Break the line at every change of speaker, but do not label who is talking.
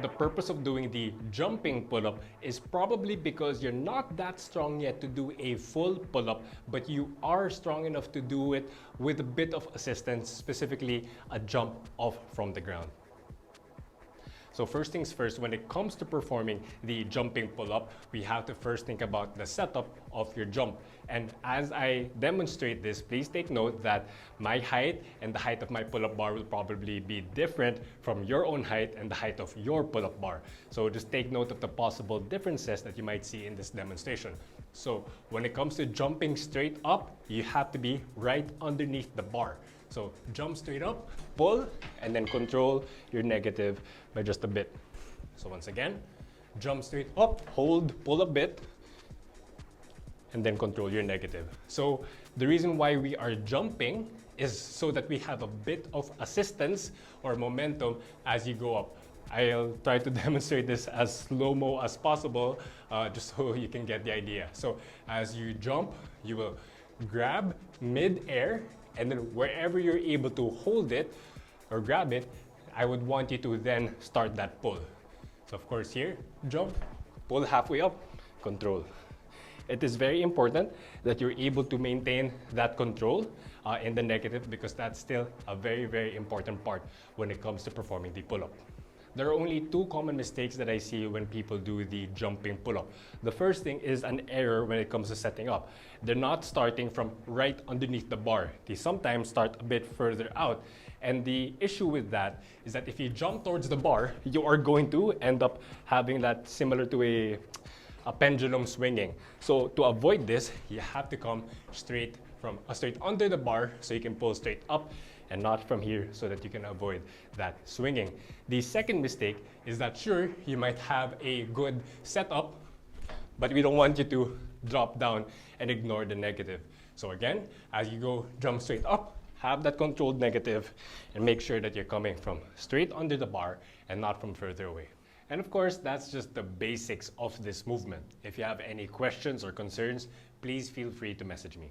The purpose of doing the jumping pull-up is probably because you're not that strong yet to do a full pull-up, but you are strong enough to do it with a bit of assistance, specifically a jump off from the ground. So first things first, when it comes to performing the jumping pull-up, we have to first think about the setup of your jump. And as I demonstrate this, please take note that my height and the height of my pull-up bar will probably be different from your own height and the height of your pull-up bar. So just take note of the possible differences that you might see in this demonstration. So when it comes to jumping straight up, you have to be right underneath the bar. So jump straight up, pull, and then control your negative by just a bit. So once again, jump straight up, hold, pull a bit, and then control your negative. So the reason why we are jumping is so that we have a bit of assistance or momentum as you go up. I'll try to demonstrate this as slow-mo as possible, just so you can get the idea. So as you jump, you will grab mid-air, and then wherever you're able to hold it or grab it, I would want you to then start that pull. So of course here, jump, pull halfway up, control. It is very important that you're able to maintain that control in the negative, because that's still a very, very important part when it comes to performing the pull-up. There are only two common mistakes that I see when people do the jumping pull-up. The first thing is an error when it comes to setting up. They're not starting from right underneath the bar. They sometimes start a bit further out. And the issue with that is that if you jump towards the bar, you are going to end up having that similar to a pendulum swinging. So to avoid this, you have to come straight under the bar so you can pull straight up, and not from here, so that you can avoid that swinging. The second mistake is that sure, you might have a good setup, but we don't want you to drop down and ignore the negative. So again, as you go jump straight up, have that controlled negative, and make sure that you're coming from straight under the bar and not from further away. And of course, that's just the basics of this movement. If you have any questions or concerns, please feel free to message me.